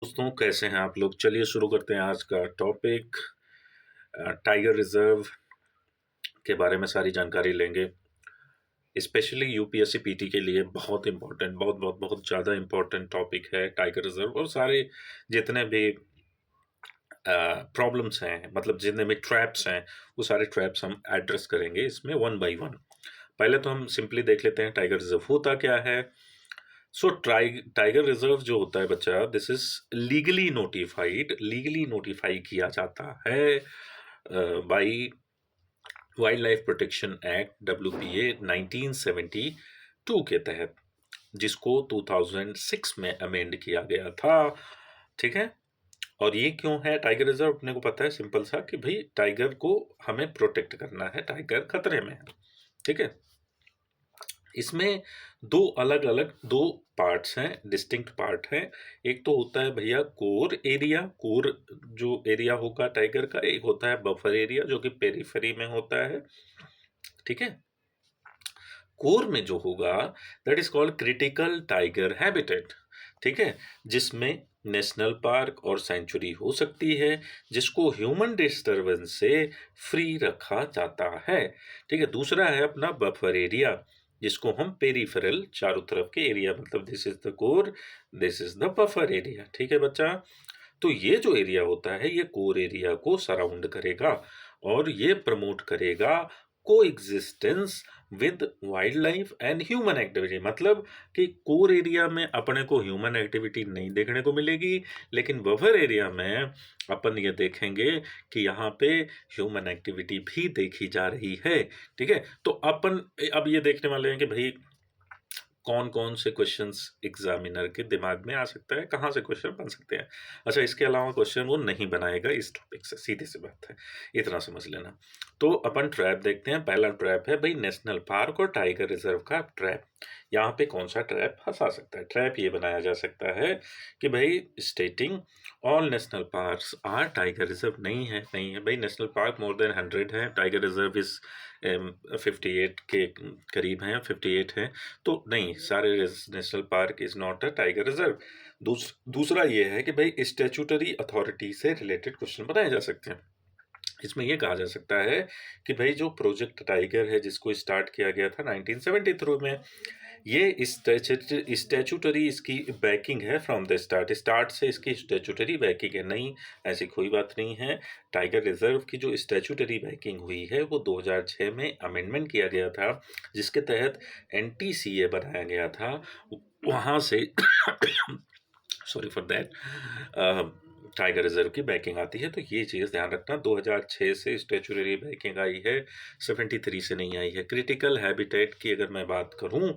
दोस्तों, कैसे हैं आप लोग? चलिए शुरू करते हैं आज का टॉपिक। टाइगर रिजर्व के बारे में सारी जानकारी लेंगे। स्पेशली यूपीएससी पीटी के लिए बहुत इंपॉर्टेंट, बहुत बहुत बहुत ज़्यादा इंपॉर्टेंट टॉपिक है टाइगर रिजर्व। और सारे जितने भी प्रॉब्लम्स हैं, मतलब जितने भी ट्रैप्स हैं, वो सारे ट्रैप्स हम एड्रेस करेंगे इसमें वन बाय वन। पहले तो हम सिंपली देख लेते हैं टाइगर रिजर्व होता क्या है। सो टाइगर रिजर्व जो होता है बच्चा, दिस इज लीगली नोटिफाई किया जाता है by wildlife protection act WPA 1972 के तहत, जिसको 2006 में अमेंड किया गया था। ठीक है। और ये क्यों है टाइगर रिजर्व? अपने को पता है सिंपल सा कि भाई टाइगर को हमें प्रोटेक्ट करना है, टाइगर खतरे में है। ठीक है। इसमें दो अलग अलग दो पार्ट्स हैं, डिस्टिंक्ट पार्ट हैं। एक तो होता है भैया कोर एरिया, कोर जो एरिया होगा टाइगर का। एक होता है बफर एरिया जो कि पेरिफेरी में होता है। ठीक है। कोर में जो होगा that is called critical tiger habitat. ठीक है। जिसमें नेशनल पार्क और सेंचुरी हो सकती है, जिसको ह्यूमन डिस्टरबेंस से फ्री रखा जाता है। ठीक है। दूसरा है अपना बफर एरिया, जिसको हम पेरिफेरल, चारों तरफ के एरिया, मतलब this is the core, this is the buffer area. ठीक है बच्चा। तो ये जो एरिया होता है ये कोर एरिया को सराउंड करेगा और ये प्रमोट करेगा को existence with wild life and human activity. मतलब कि कोर एरिया में अपने को ह्यूमन एक्टिविटी नहीं देखने को मिलेगी, लेकिन बफर एरिया में अपन ये देखेंगे कि यहाँ पे ह्यूमन एक्टिविटी भी देखी जा रही है। ठीक है। तो अपन अब ये देखने वाले हैं कि भाई कौन कौन से क्वेश्चंस एग्जामिनर के दिमाग में आ सकता है, कहाँ से क्वेश्चन बन सकते हैं। अच्छा, इसके अलावा क्वेश्चन वो नहीं बनाएगा इस टॉपिक से, सीधी सी बात है, इतना समझ लेना। तो अपन ट्रैप देखते हैं। पहला ट्रैप है भाई नेशनल पार्क और टाइगर रिजर्व का ट्रैप। यहाँ पे कौन सा ट्रैप फंसा सकता है? ट्रैप ये बनाया जा सकता है कि भाई stating all national parks are tiger reserve. नहीं है भाई, नेशनल पार्क मोर देन 100 है, टाइगर रिजर्व इज 58 के करीब हैं, 58 हैं। तो नहीं, सारे national park is not a tiger reserve. दूसरा ये है कि भाई स्टेचुटरी अथॉरिटी से रिलेटेड क्वेश्चन बनाए जा सकते हैं। इसमें यह कहा जा सकता है कि भाई जो प्रोजेक्ट टाइगर है, जिसको स्टार्ट किया गया था 1973 में, ये स्टैचूटरी इसकी बैकिंग है फ्रॉम द स्टार्ट से इसकी स्टैचूटरी बैकिंग है। नहीं, ऐसी कोई बात नहीं है। टाइगर रिजर्व की जो स्टैचूटरी बैकिंग हुई है वो 2006 में अमेंडमेंट किया गया था, जिसके तहत NTCA बनाया गया था। वहाँ से sorry for that, tiger reserve की बैकिंग आती है। तो ये चीज़ ध्यान रखना, 2006 से स्टैचूटरी बैकिंग आई है, 73 से नहीं आई है। क्रिटिकल हैबिटेट की अगर मैं बात करूं,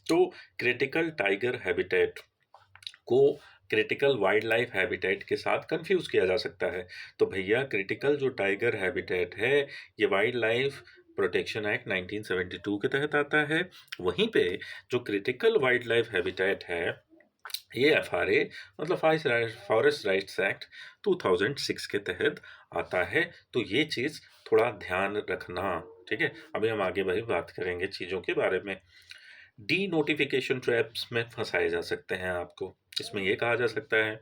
तो क्रिटिकल टाइगर हैबिटेट को क्रिटिकल वाइल्ड लाइफ हैबिटेट के साथ कंफ्यूज किया जा सकता है। तो भैया क्रिटिकल जो टाइगर हैबिटेट है ये वाइल्ड लाइफ प्रोटेक्शन एक्ट 1972 के तहत आता है। वहीं पे जो क्रिटिकल वाइल्ड लाइफ हैबिटेट है ये FRA, मतलब फॉरेस्ट राइट्स एक्ट 2006 के तहत आता है। तो ये चीज़ थोड़ा ध्यान रखना। ठीक है। अभी हम आगे भाई बात करेंगे चीज़ों के बारे में। डी नोटिफिकेशन ट्रैप्स में फंसाए जा सकते हैं आपको। इसमें यह कहा जा सकता है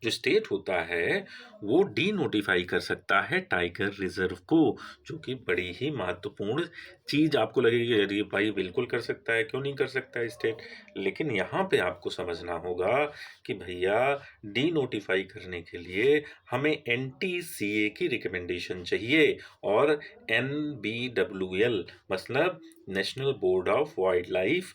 जो स्टेट होता है वो डी नोटिफाई कर सकता है टाइगर रिजर्व को, जो कि बड़ी ही महत्वपूर्ण चीज आपको लगेगी। अरे भाई बिल्कुल कर सकता है, क्यों नहीं कर सकता है स्टेट। लेकिन यहाँ पे आपको समझना होगा कि भैया डी नोटिफाई करने के लिए हमें NTCA की रिकमेंडेशन चाहिए और NBWL, मतलब national board of wild life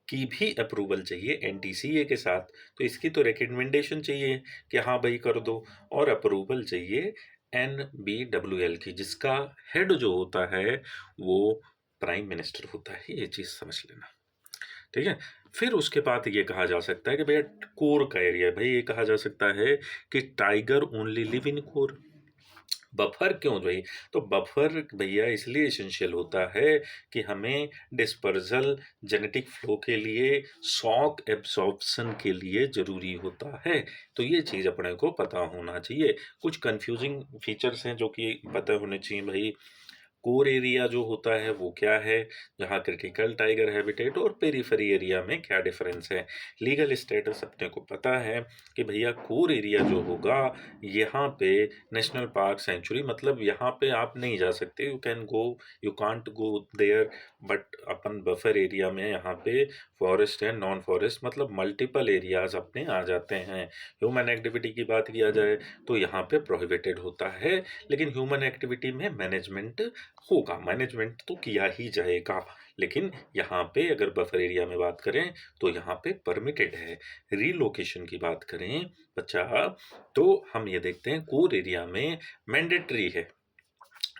की भी अप्रूवल चाहिए NTCA के साथ। तो इसकी तो रिकमेंडेशन चाहिए कि हाँ भाई कर दो, और अप्रूवल चाहिए NBWL की, जिसका हेड जो होता है वो प्राइम मिनिस्टर होता है। ये चीज़ समझ लेना। ठीक है। फिर उसके बाद ये कहा जा सकता है कि भैया कोर का एरिया, भाई ये कहा जा सकता है कि tiger only live in core. Buffer क्यों भाई? तो बफर भैया इसलिए इसेंशियल होता है कि हमें डिस्पर्जल, जेनेटिक फ्लो के लिए, शॉक एब्सॉर्प्शन के लिए ज़रूरी होता है। तो ये चीज़ अपने को पता होना चाहिए। कुछ कंफ्यूजिंग फीचर्स हैं जो कि पता होने चाहिए भाई। कोर एरिया जो होता है वो क्या है, जहाँ क्रिटिकल टाइगर हैबिटेट और पेरिफेरी एरिया में क्या डिफरेंस है। लीगल स्टेटस अपने को पता है कि भैया कोर एरिया जो होगा यहाँ पे नेशनल पार्क सेंचुरी, मतलब यहाँ पे आप नहीं जा सकते, you can go, you can't go there, but अपन बफर एरिया में यहाँ पे फॉरेस्ट है, नॉन फॉरेस्ट, मतलब मल्टीपल एरियाज अपने आ जाते हैं। ह्यूमन एक्टिविटी की बात किया जाए तो यहाँ पे प्रोहिबिटेड होता है, लेकिन ह्यूमन एक्टिविटी में मैनेजमेंट होगा, मैनेजमेंट तो किया ही जाएगा। लेकिन यहाँ पे अगर बफर एरिया में बात करें तो यहाँ पे परमिटेड है। रीलोकेशन की बात करें बच्चा तो हम ये देखते हैं कोर एरिया में मैंडेटरी है,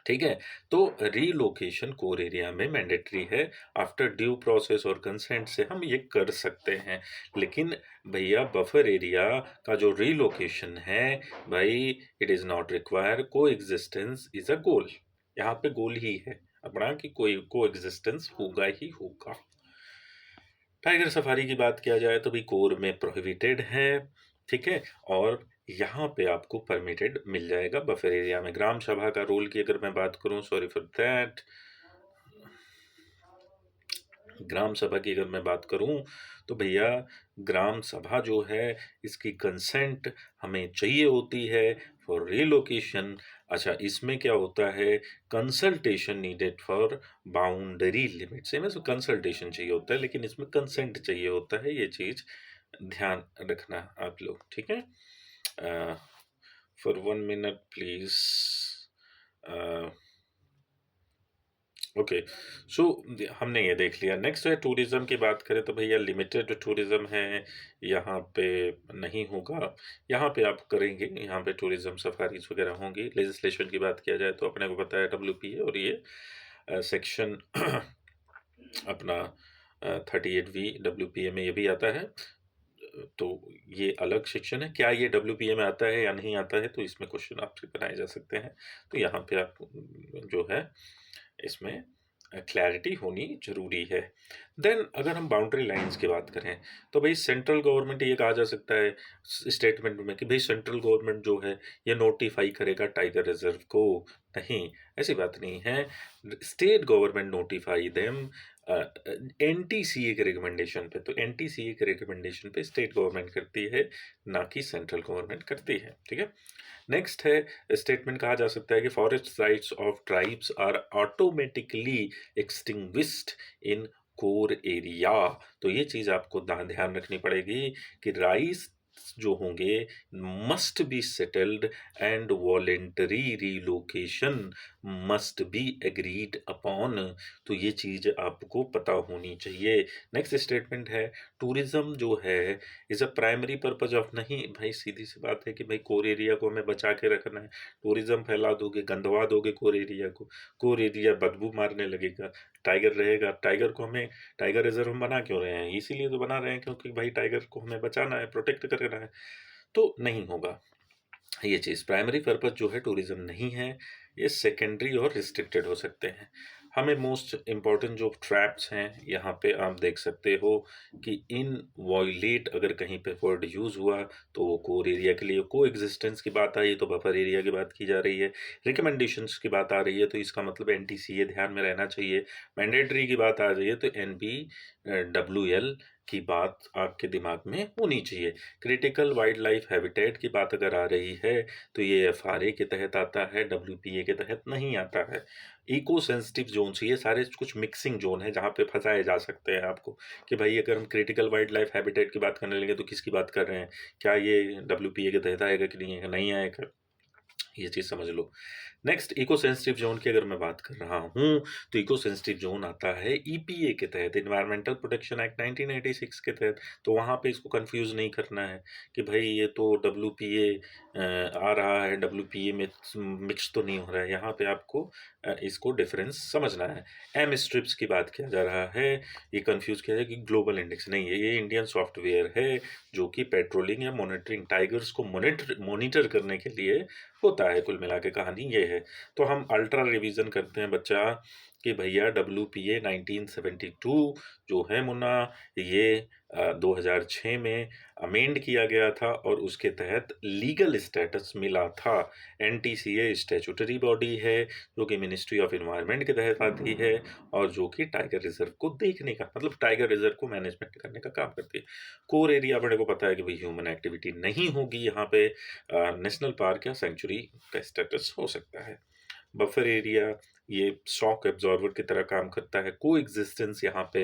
ठीक है। तो रीलोकेशन कोर एरिया में मैंडेटरी है, आफ्टर ड्यू प्रोसेस और कंसेंट से हम ये कर सकते हैं। लेकिन भैया बफर एरिया का जो रीलोकेशन है भाई, इट इज़ नॉट रिक्वायर, को एग्जिस्टेंस इज अ गोल। यहाँ पे गोल ही है अपना कि कोई को एग्जिस्टेंस होगा ही होगा। टाइगर सफारी की बात किया जाए तो भी कोर में प्रोहिबिटेड है, ठीक है, और यहाँ पे आपको परमिटेड मिल जाएगा बफर एरिया में। ग्राम सभा का रोल की अगर मैं बात करूँ, सॉरी फॉर दैट, ग्राम सभा की अगर मैं बात करूं तो भैया ग्राम सभा जो है इसकी कंसेंट हमें चाहिए होती है फॉर रिलोकेशन। अच्छा, इसमें क्या होता है, consultation needed for boundary limit से, में कंसल्टेशन चाहिए होता है लेकिन इसमें कंसेंट चाहिए होता है, ये चीज ध्यान रखना आप लोग, ठीक है। For 1 minute please. ओके, सो हमने ये देख लिया। नेक्स्ट है टूरिज्म की बात करें तो भैया लिमिटेड टूरिज्म है, यहाँ पे नहीं होगा। यहाँ पे आप करेंगे, यहाँ पे टूरिज्म सफारीज वगैरह होंगी। लेजिस्लेशन की बात किया जाए तो अपने को पता है WPA, और ये सेक्शन अपना 38V WPA में ये भी आता है। तो ये अलग सेक्शन है, क्या ये WPA में आता है या नहीं आता है, तो इसमें क्वेश्चन आपसे बनाए जा सकते हैं। तो यहाँ पे आप जो है इसमें क्लैरिटी होनी जरूरी है। देन अगर हम बाउंड्री लाइंस की बात करें तो भाई सेंट्रल गवर्नमेंट, ये कहा जा सकता है स्टेटमेंट में कि भाई सेंट्रल गवर्नमेंट जो है ये नोटिफाई करेगा टाइगर रिजर्व को, नहीं, ऐसी बात नहीं है। State government notify them NTCA के रिकमेंडेशन पे। तो NTCA के रिकमेंडेशन पे स्टेट गवर्नमेंट करती है, ना कि सेंट्रल गवर्नमेंट करती है, ठीक है। नेक्स्ट है स्टेटमेंट, कहा जा सकता है कि forest rights of tribes are automatically extinguished in core area. तो ये चीज आपको ध्यान रखनी पड़ेगी कि राइट्स जो होंगे must be settled and voluntary relocation must be agreed upon. तो ये चीज आपको पता होनी चाहिए। नेक्स्ट स्टेटमेंट है टूरिज्म जो है is a primary purpose of, नहीं भाई सीधी सी बात है कि भाई कोर एरिया को हमें बचा के रखना है। टूरिज्म फैला दोगे, गंदवा दोगे कोर एरिया को, कोर एरिया बदबू मारने लगेगा, टाइगर रहेगा। टाइगर को हमें, टाइगर रिजर्व हम बना क्यों रहे हैं, इसीलिए तो बना रहे हैं क्योंकि भाई टाइगर को हमें बचाना है, प्रोटेक्ट करना है। तो नहीं होगा ये चीज़, प्राइमरी पर्पस जो है टूरिज्म नहीं है, ये सेकेंडरी और रिस्ट्रिक्टेड हो सकते हैं। हमें मोस्ट इम्पॉर्टेंट जो ट्रैप्स हैं यहाँ पे आप देख सकते हो कि इन वॉयलेट अगर कहीं पे वर्ड यूज़ हुआ तो वो कोर एरिया के लिए, को एग्जिस्टेंस की बात आई तो बफर एरिया की बात की जा रही है, रिकमेंडेशंस की बात आ रही है तो इसका मतलब NTCA ध्यान में रहना चाहिए, मैंडेटरी की बात आ रही है तो NBWL की बात आपके दिमाग में होनी चाहिए। क्रिटिकल वाइल्ड लाइफ हैबिटेट की बात अगर आ रही है तो ये FRA के तहत आता है, WPA के तहत नहीं आता है। इको सेंसिटिव जोन, ये सारे कुछ मिक्सिंग जोन है जहाँ पे फंसाए जा सकते हैं आपको कि भाई अगर हम क्रिटिकल वाइल्ड लाइफ हैबिटेट की बात करने लगे तो किसकी बात कर रहे हैं, क्या ये WPA के तहत आएगा कि नहीं आएगा, नहीं आएगा, ये चीज़ समझ लो। नेक्स्ट इको सेंसिटिव जोन की अगर मैं बात कर रहा हूँ तो इको सेंसिटिव जोन आता है EPA के तहत, इन्वायरमेंटल प्रोटेक्शन एक्ट 1986 के तहत। तो वहाँ पे इसको कंफ्यूज नहीं करना है कि भाई ये तो WPA आ रहा है, WPA में मिक्स तो नहीं हो रहा है, यहाँ पे आपको इसको डिफरेंस समझना है। एम स्ट्रिप्स की बात किया जा रहा है, ये कंफ्यूज किया जाए कि ग्लोबल इंडेक्स नहीं है, ये इंडियन सॉफ्टवेयर है जो कि पेट्रोलिंग या मॉनिटरिंग, टाइगर्स को मॉनिटर करने के लिए होता है। कुल मिला के कहानी ये है। तो हम अल्ट्रा रिवीजन करते हैं बच्चा कि भैया WPA 1972 जो है मुन्ना, ये 2006 में अमेंड किया गया था और उसके तहत लीगल स्टेटस मिला था। एनटीसीए स्टैट्यूटरी बॉडी है जो कि मिनिस्ट्री ऑफ एनवायरनमेंट के तहत आती है और जो कि टाइगर रिजर्व को देखने का मतलब टाइगर रिजर्व को मैनेजमेंट करने का काम करती है। कोर एरिया अपने को पता है कि भाई ह्यूमन एक्टिविटी नहीं होगी यहाँ पे, नेशनल पार्क या सेंचुरी का स्टेटस हो सकता है। बफर एरिया ये शॉक एब्जॉर्बर की तरह काम करता है। को एग्जिस्टेंस यहाँ पे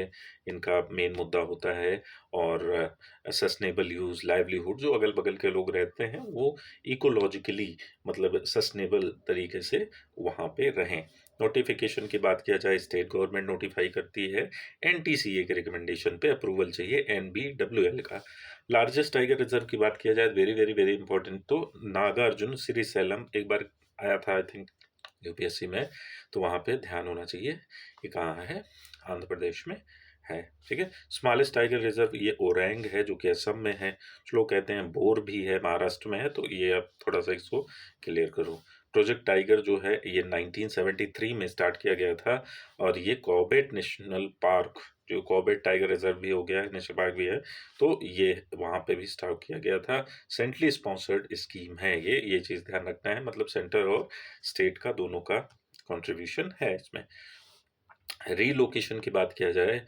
इनका मेन मुद्दा होता है और सस्टेनेबल यूज लाइवलीहुड जो अगल बगल के लोग रहते हैं वो इकोलॉजिकली मतलब सस्टेनेबल तरीके से वहाँ पे रहें। नोटिफिकेशन की बात किया जाए स्टेट गवर्नमेंट नोटिफाई करती है, एनटीसीए के रिकमेंडेशन पे अप्रूवल चाहिए एनबीडब्ल्यूएल का। लार्जेस्ट टाइगर रिजर्व की बात किया जाए वेरी वेरी वेरी इंपॉर्टेंट तो नागार्जुन श्रीशैलम एक बार आया था आई थिंक यूपीएससी में, तो वहाँ पे ध्यान होना चाहिए। ये कहाँ है? आंध्र प्रदेश में है। ठीक है। स्मॉलेस्ट टाइगर रिजर्व ये ओरैंग है जो कि असम में है। कुछ लोग कहते हैं बोर भी है महाराष्ट्र में है, तो ये अब थोड़ा सा इसको क्लियर करो। प्रोजेक्ट टाइगर जो है ये 1973 में स्टार्ट किया गया था और ये कॉर्बेट नेशनल पार्क जो कॉर्बेट टाइगर रिजर्व भी हो गया है, नेशनल पार्क भी है, तो ये वहाँ पे भी स्टार्ट किया गया था। सेंट्रली स्पॉन्सर्ड स्कीम है ये चीज़ ध्यान रखना है, मतलब सेंटर और स्टेट का दोनों का कंट्रीब्यूशन है इसमें। रीलोकेशन की बात किया जाए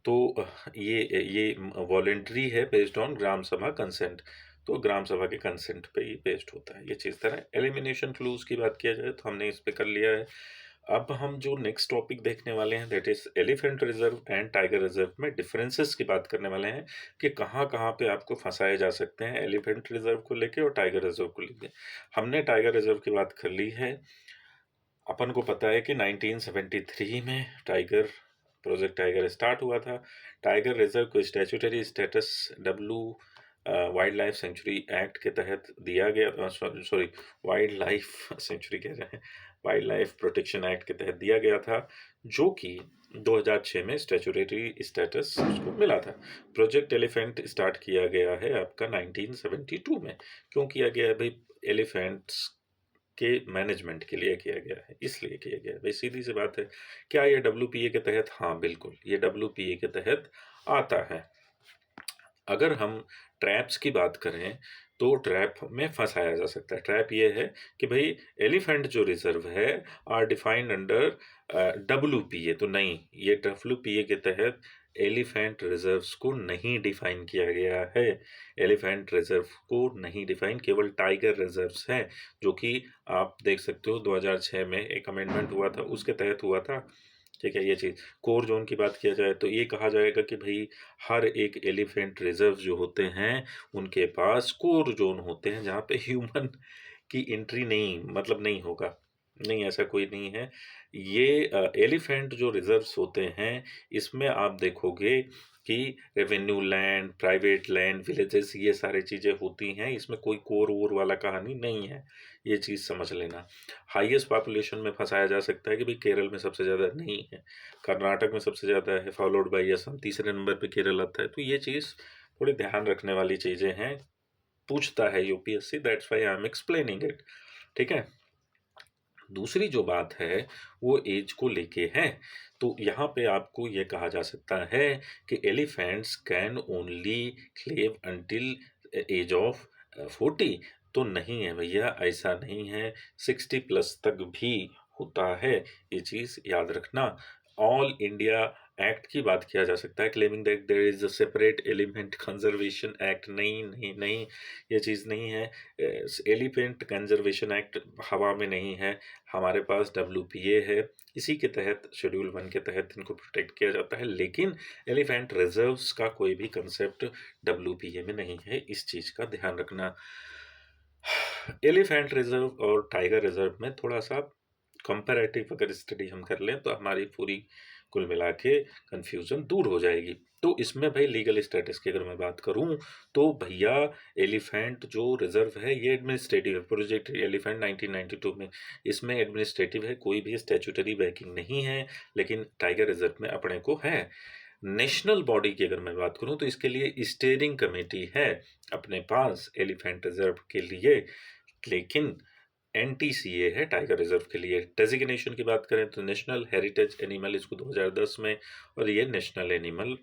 तो ये वॉलेंट्री है बेस्ड ऑन ग्राम सभा कंसेंट, तो ग्राम सभा के कंसेंट पे ही बेस्ड होता है ये चीज़ तरह। एलिमिनेशन क्लूज की बात किया जाए तो हमने इस पे कर लिया है। अब हम जो नेक्स्ट टॉपिक देखने वाले हैं that is elephant reserve and tiger reserve में डिफरेंसेस की बात करने वाले हैं कि कहाँ कहाँ पे आपको फंसाए जा सकते हैं एलिफेंट रिजर्व को लेके और टाइगर रिजर्व को लेके। हमने टाइगर रिजर्व की बात कर ली है। अपन को पता है कि 1973 में प्रोजेक्ट टाइगर स्टार्ट हुआ था। टाइगर रिजर्व को statutory status W wild life sanctuary act के तहत दिया गया, सॉरी वाइल्ड लाइफ सेंचुरी कह रहे हैं, वाइल्ड लाइफ प्रोटेक्शन एक्ट के तहत दिया गया था जो कि 2006 में स्टैट्यूटरी स्टेटस उसको मिला था। प्रोजेक्ट एलिफेंट स्टार्ट किया गया है आपका 1972 में। क्यों किया गया है भाई? एलिफेंट्स के मैनेजमेंट के लिए किया गया है, इसलिए किया गया है भाई, सीधी सी बात है। क्या ये डब्ल्यूपीए के तहत? हाँ बिल्कुल, ये डब्ल्यूपीए के तहत आता है। अगर हम ट्रैप्स की बात करें तो ट्रैप में फंसाया जा सकता है। ट्रैप ये है कि भाई एलिफेंट जो रिजर्व है आर डिफाइंड अंडर डब्ल्यूपीए, तो नहीं, ये डब्ल्यूपीए के तहत एलिफेंट रिजर्व्स को नहीं डिफाइन किया गया है। एलिफेंट रिजर्व को नहीं डिफाइन, केवल टाइगर रिजर्व्स हैं जो कि आप देख सकते हो 2006 में एक अमेंडमेंट हुआ था उसके तहत हुआ था। ठीक है। ये चीज़ कोर जोन की बात किया जाए तो ये कहा जाएगा कि भाई हर एक एलिफेंट रिजर्व जो होते हैं उनके पास कोर जोन होते हैं जहाँ पे ह्यूमन की एंट्री नहीं मतलब नहीं होगा। नहीं, ऐसा कोई नहीं है। ये एलिफेंट जो रिजर्व्स होते हैं इसमें आप देखोगे कि revenue land, private land, villages ये सारी चीज़ें होती हैं। इसमें कोई कोर वोर वाला कहानी नहीं है, ये चीज़ समझ लेना। हाईएस्ट पॉपुलेशन में फंसाया जा सकता है कि भाई केरल में सबसे ज़्यादा नहीं है, कर्नाटक में सबसे ज़्यादा है, फॉलोड बाई असम, तीसरे नंबर पे केरल आता है। तो ये चीज़ थोड़ी ध्यान रखने वाली चीज़ें हैं, पूछता है UPSC, that's why I am explaining it. ठीक है। दूसरी जो बात है वो एज को लेके है। तो यहाँ पे आपको ये कहा जा सकता है कि elephants can only live until age of 40। तो नहीं है भैया, ऐसा नहीं है, 60 प्लस तक भी होता है, ये चीज़ याद रखना। ऑल इंडिया एक्ट की बात किया जा सकता है, claiming that there is a separate elephant conservation act. नहीं नहीं नहीं, ये चीज़ नहीं है। एलिफेंट कंजर्वेशन एक्ट हवा में नहीं है, हमारे पास डब्ल्यूपीए है, इसी के तहत शेड्यूल 1 के तहत इनको प्रोटेक्ट किया जाता है। लेकिन एलिफेंट रिजर्व्स का कोई भी कंसेप्ट डब्ल्यूपीए में नहीं है, इस चीज़ का ध्यान रखना। एलिफेंट रिजर्व और टाइगर रिजर्व में थोड़ा सा कंपैरेटिव अगर स्टडी हम कर लें तो हमारी पूरी कुल मिला के कन्फ्यूज़न दूर हो जाएगी। तो इसमें भाई लीगल स्टेटस की अगर मैं बात करूं तो भैया एलिफेंट जो रिजर्व है ये एडमिनिस्ट्रेटिव है। प्रोजेक्ट एलिफेंट 1992 में इसमें एडमिनिस्ट्रेटिव है, कोई भी स्टैट्यूटरी बैकिंग नहीं है, लेकिन टाइगर रिजर्व में अपने को है। नेशनल बॉडी की अगर मैं बात करूं तो इसके लिए स्टीयरिंग कमेटी है अपने पास एलिफेंट रिजर्व के लिए, लेकिन एनटीसीए है टाइगर रिजर्व के लिए। डेजिग्नेशन की बात करें तो नेशनल हेरिटेज एनिमल इसको 2010 में, और ये नेशनल एनिमल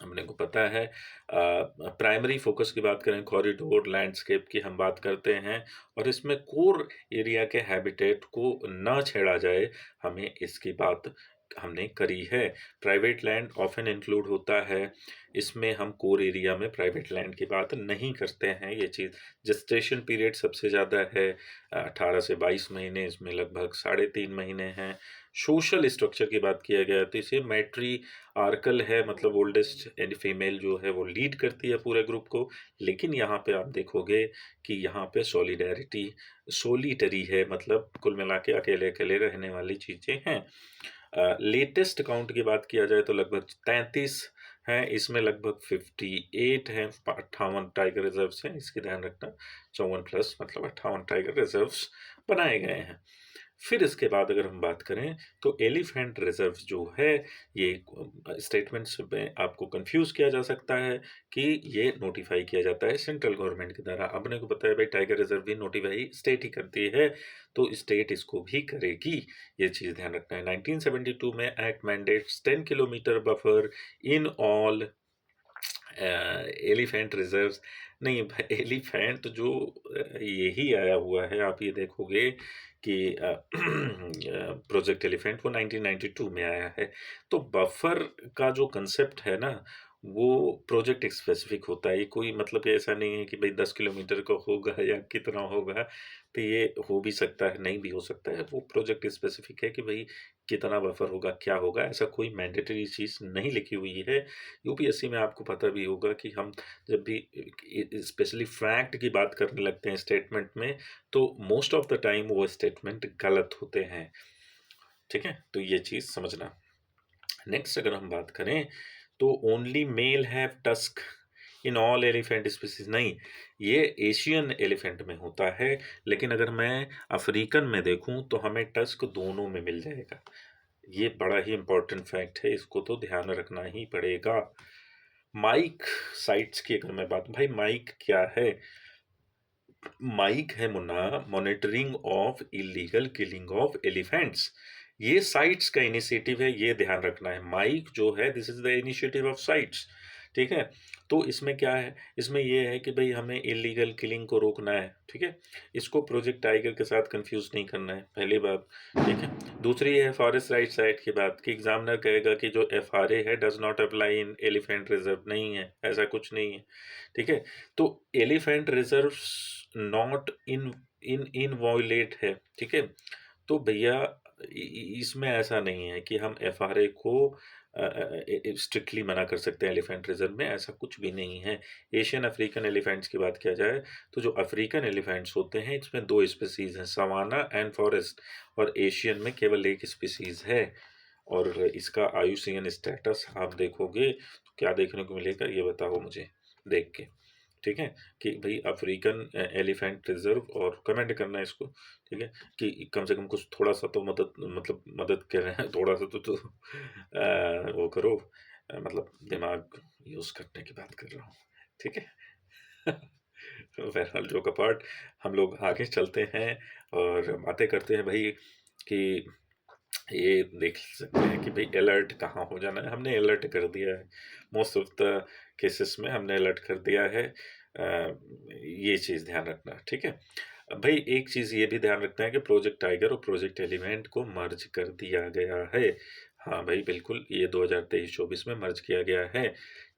अपने को पता है प्राइमरी फोकस की बात करें, कॉरिडोर लैंडस्केप की हम बात करते हैं, और इसमें कोर एरिया के हैबिटेट को ना छेड़ा जाए, हमें इसकी बात हमने करी है। प्राइवेट लैंड ऑफन इंक्लूड होता है, इसमें हम कोर एरिया में प्राइवेट लैंड की बात नहीं करते हैं। ये चीज़, जेस्टेशन पीरियड सबसे ज़्यादा है 18 से 22 महीने, इसमें लगभग 3.5 महीने हैं। सोशल स्ट्रक्चर की बात किया गया तो इसे मैट्री आर्कल है, मतलब ओल्डेस्ट एंड फीमेल जो है वो लीड करती है पूरे ग्रुप को। लेकिन यहाँ पे आप देखोगे कि यहाँ पे सॉलिडैरिटी सोलिटरी है, मतलब कुल मिला के अकेले अकेले रहने वाली चीज़ें हैं। लेटेस्ट काउंट की बात किया जाए तो लगभग 33 हैं, इसमें लगभग 58 हैं, 58 टाइगर रिजर्व्स हैं, इसकी ध्यान रखना। 54 प्लस मतलब 58 टाइगर रिजर्व्स बनाए गए हैं। फिर इसके बाद अगर हम बात करें तो एलिफेंट रिजर्व जो है, ये स्टेटमेंट्स में आपको कंफ्यूज किया जा सकता है कि ये नोटिफाई किया जाता है सेंट्रल गवर्नमेंट की द्वारा। अपने को पता है भाई टाइगर रिजर्व भी नोटिफाई स्टेट ही करती है, तो स्टेट इसको भी करेगी, ये चीज़ ध्यान रखना है। 1972 में act mandates 10 kilometre buffer in all elephant reserves. नहीं भाई, एलिफेंट जो यही आया हुआ है, आप ये देखोगे कि प्रोजेक्ट एलिफेंट वो 1992 में आया है। तो बफर का जो कंसेप्ट है ना, वो प्रोजेक्ट स्पेसिफिक होता है। ये कोई मतलब ये ऐसा नहीं है कि भाई 10 किलोमीटर का होगा या कितना होगा, तो ये हो भी सकता है, नहीं भी हो सकता है। वो प्रोजेक्ट स्पेसिफिक है कि भाई कितना बफर होगा, क्या होगा, ऐसा कोई मैंडेटरी चीज़ नहीं लिखी हुई है। यूपीएससी में आपको पता भी होगा कि हम जब भी स्पेशली फैक्ट की बात करने लगते हैं स्टेटमेंट में, तो मोस्ट ऑफ द टाइम वो स्टेटमेंट गलत होते हैं। ठीक है, तो ये चीज़ समझना। नेक्स्ट अगर हम बात करें तो only mail have tusk in all elephant species, नहीं, ये एशियन एलिफेंट में होता है। लेकिन अगर मैं अफ्रीकन में देखूं तो हमें टस्क दोनों में मिल जाएगा। ये बड़ा ही इंपॉर्टेंट फैक्ट है, इसको तो ध्यान रखना ही पड़ेगा। माइक साइट्स की अगर मैं बात, भाई माइक क्या है? माइक है Munna, monitoring of illegal killing of elephants. ये साइट्स का इनिशिएटिव है, ये ध्यान रखना है। माइक जो है, this is the initiative of sites. ठीक है, तो इसमें क्या है, इसमें ये है कि भाई हमें इलीगल किलिंग को रोकना है। ठीक है, इसको प्रोजेक्ट टाइगर के साथ कंफ्यूज नहीं करना है, पहली बात। ठीक है, दूसरी है फॉरेस्ट राइट्स एक्ट की बात, कि एग्जामिनर कहेगा कि जो एफआरए है does not apply in elephant reserve, नहीं है, ऐसा कुछ नहीं है। ठीक है, तो elephant reserve not in in in violate है। ठीक है, तो भैया इसमें ऐसा नहीं है कि हम एफआरए को स्ट्रिक्टली मना कर सकते हैं एलिफेंट रिजर्व में, ऐसा कुछ भी नहीं है। एशियन अफ्रीकन एलिफेंट्स की बात किया जाए तो जो अफ्रीकन एलिफेंट्स होते हैं, इसमें 2 स्पीसीज हैं, सवाना एंड फॉरेस्ट, और एशियन में केवल 1 स्पीसीज है। और इसका आयुसीएन स्टेटस आप देखोगे तो क्या देखने को मिलेगा, ये बताओ मुझे देख के। ठीक है, कि भाई अफ्रीकन एलिफेंट रिजर्व, और कमेंट करना इसको। ठीक है, कि कम से कम कुछ थोड़ा सा तो मदद, मतलब मदद कर रहे हैं, थोड़ा सा तो वो करो, मतलब दिमाग यूज करने की बात कर रहा हूँ। ठीक है। तो बहरहाल जो कपाट, हम लोग आगे चलते हैं और बातें करते हैं भाई, कि ये देख सकते हैं कि भाई अलर्ट कहाँ हो जाना है। हमने अलर्ट कर दिया है, मोस्ट ऑफ द केसेस में हमने अलर्ट कर दिया है। ये चीज़ ध्यान रखना। ठीक है, अब भाई एक चीज़ ये भी ध्यान रखना है कि प्रोजेक्ट टाइगर और प्रोजेक्ट एलिमेंट को मर्ज कर दिया गया है। हाँ भाई बिल्कुल, ये 2023-24 में मर्ज किया गया है।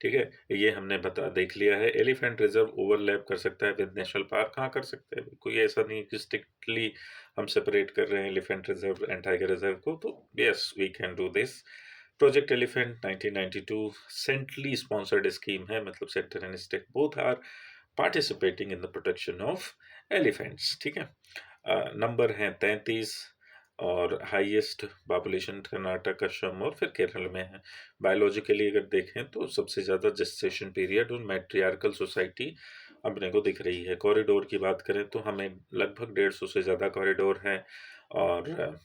ठीक है, ये हमने देख लिया है। एलिफेंट रिजर्व ओवरलैप कर सकता है विद नेशनल पार्क, हाँ कर सकते हैं, कोई ऐसा नहीं कि स्ट्रिक्टली हम सेपरेट कर रहे हैं elephant reserve and tiger reserve को, तो yes we can do this. Project elephant 1992 centrally sponsored scheme है, मतलब centre and state both are participating in the protection of elephants. ठीक है, नंबर हैं 33, और हाईएस्ट पॉपुलेशन कर्नाटक, असम और फिर केरल में है। बायोलॉजिकली अगर देखें तो सबसे ज़्यादा जेस्टेशन पीरियड और मैट्रियार्कल सोसाइटी अपने को दिख रही है। कॉरिडोर की बात करें तो हमें लगभग 150 से ज़्यादा कॉरिडोर हैं, और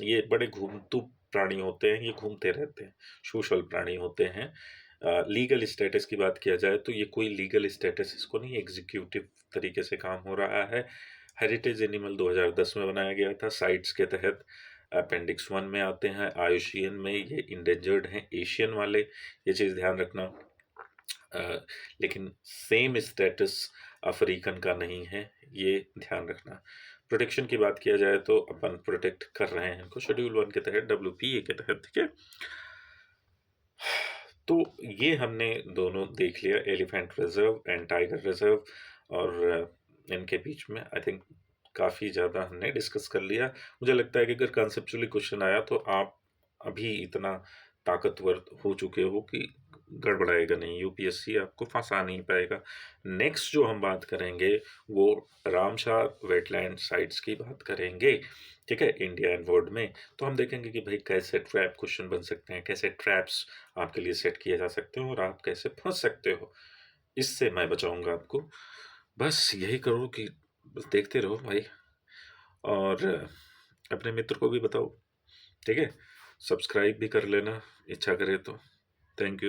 ये बड़े घूमतू प्राणी होते हैं, ये घूमते रहते हैं, सोशल प्राणी होते हैं। लीगल स्टेटस की बात किया जाए तो ये कोई लीगल स्टेटस इसको नहीं, एग्जीक्यूटिव तरीके से काम हो रहा है। हेरिटेज एनिमल 2010 में बनाया गया था, साइट्स के तहत अपेंडिक्स 1 में आते हैं। आयुषीएन में ये इंडेंजर्ड हैं, एशियन वाले, ये चीज़ ध्यान रखना। लेकिन सेम स्टेटस अफ्रीकन का नहीं है, ये ध्यान रखना। प्रोटेक्शन की बात किया जाए तो अपन प्रोटेक्ट कर रहे हैं इनको शेड्यूल 1 के तहत, WPA के तहत, ठीक है। तो ये हमने दोनों देख लिया, elephant reserve and tiger reserve, और इनके बीच में आई थिंक काफ़ी ज़्यादा हमने डिस्कस कर लिया। मुझे लगता है कि अगर कंसेप्चुअली क्वेश्चन आया तो आप अभी इतना ताकतवर हो चुके हो कि गड़बड़ाएगा नहीं, यूपीएससी आपको फंसा नहीं पाएगा। नेक्स्ट जो हम बात करेंगे वो रामसार वेटलैंड साइट्स की बात करेंगे, ठीक है, इंडिया एंड वर्ल्ड में। तो हम देखेंगे कि भाई कैसे ट्रैप क्वेश्चन बन सकते हैं, कैसे ट्रैप्स आपके लिए सेट किए जा सकते हो और आप कैसे फंस सकते हो। इससे मैं बचाऊंगा आपको। बस यही करो कि बस देखते रहो भाई, और अपने मित्र को भी बताओ, ठीक है। सब्सक्राइब भी कर लेना, इच्छा करे तो। Thank you.